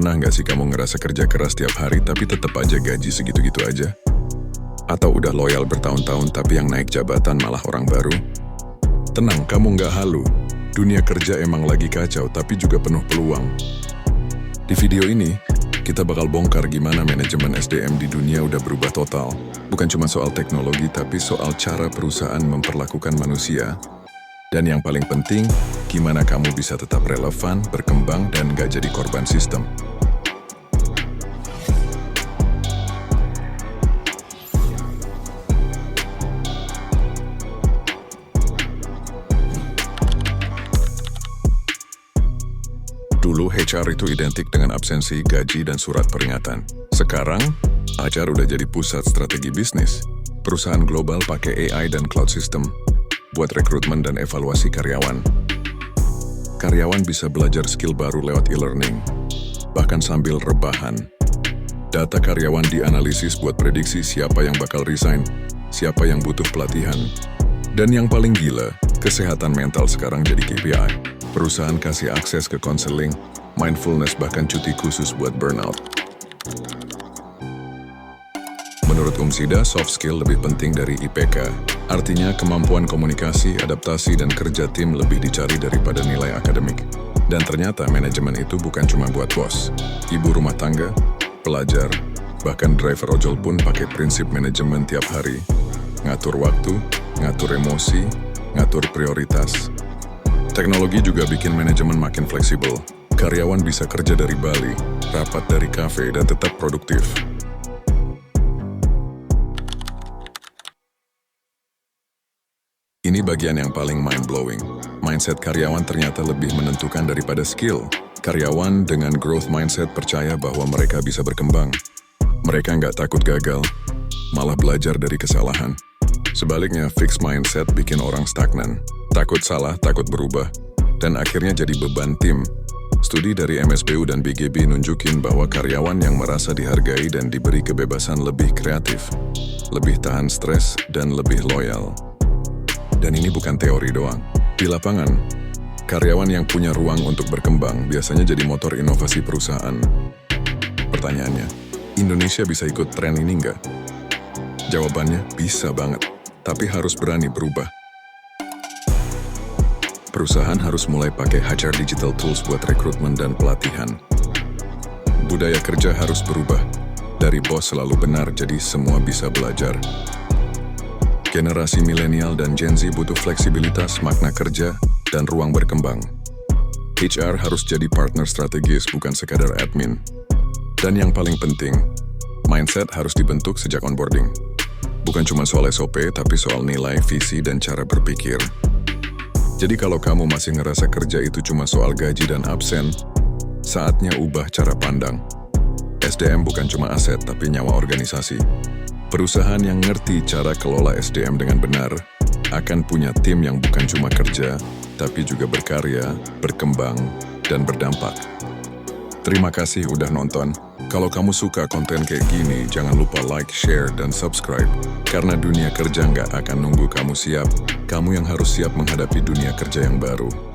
Pernah nggak sih kamu ngerasa kerja keras tiap hari tapi tetap aja gaji segitu-gitu aja? Atau udah loyal bertahun-tahun tapi yang naik jabatan malah orang baru? Tenang, kamu nggak halu. Dunia kerja emang lagi kacau tapi juga penuh peluang. Di video ini, kita bakal bongkar gimana manajemen SDM di dunia udah berubah total. Bukan cuma soal teknologi tapi soal cara perusahaan memperlakukan manusia. Dan yang paling penting, gimana kamu bisa tetap relevan, berkembang, dan nggak jadi korban sistem. Dulu HR itu identik dengan absensi, gaji, dan surat peringatan. Sekarang, HR udah jadi pusat strategi bisnis. Perusahaan global pakai AI dan cloud system buat rekrutmen dan evaluasi karyawan. Karyawan bisa belajar skill baru lewat e-learning, bahkan sambil rebahan. Data karyawan dianalisis buat prediksi siapa yang bakal resign, siapa yang butuh pelatihan. Dan yang paling gila, kesehatan mental sekarang jadi KPI. Perusahaan kasih akses ke konseling, mindfulness, bahkan cuti khusus buat burnout. Menurut Umsida, soft skill lebih penting dari IPK. Artinya kemampuan komunikasi, adaptasi, dan kerja tim lebih dicari daripada nilai akademik. Dan ternyata manajemen itu bukan cuma buat bos. Ibu rumah tangga, pelajar, bahkan driver ojol pun pakai prinsip manajemen tiap hari. Ngatur waktu, ngatur emosi, ngatur prioritas. Teknologi juga bikin manajemen makin fleksibel. Karyawan bisa kerja dari Bali, rapat dari kafe, dan tetap produktif. Ini bagian yang paling mind-blowing. Mindset karyawan ternyata lebih menentukan daripada skill. Karyawan dengan growth mindset percaya bahwa mereka bisa berkembang. Mereka nggak takut gagal, malah belajar dari kesalahan. Sebaliknya, fixed mindset bikin orang stagnan. Takut salah, takut berubah, dan akhirnya jadi beban tim. Studi dari MSPU dan BGB nunjukin bahwa karyawan yang merasa dihargai dan diberi kebebasan lebih kreatif, lebih tahan stres, dan lebih loyal. Dan ini bukan teori doang. Di lapangan, karyawan yang punya ruang untuk berkembang biasanya jadi motor inovasi perusahaan. Pertanyaannya, Indonesia bisa ikut tren ini nggak? Jawabannya, bisa banget. Tapi harus berani berubah. Perusahaan harus mulai pakai HR digital tools buat rekrutmen dan pelatihan. Budaya kerja harus berubah. Dari bos selalu benar, jadi semua bisa belajar. Generasi milenial dan Gen Z butuh fleksibilitas, makna kerja, dan ruang berkembang. HR harus jadi partner strategis, bukan sekadar admin. Dan yang paling penting, mindset harus dibentuk sejak onboarding. Bukan cuma soal SOP, tapi soal nilai, visi, dan cara berpikir. Jadi kalau kamu masih ngerasa kerja itu cuma soal gaji dan absen, saatnya ubah cara pandang. SDM bukan cuma aset, tapi nyawa organisasi. Perusahaan yang ngerti cara kelola SDM dengan benar akan punya tim yang bukan cuma kerja, tapi juga berkarya, berkembang, dan berdampak. Terima kasih udah nonton. Kalau kamu suka konten kayak gini, jangan lupa like, share, dan subscribe. Karena dunia kerja nggak akan nunggu kamu siap. Kamu yang harus siap menghadapi dunia kerja yang baru.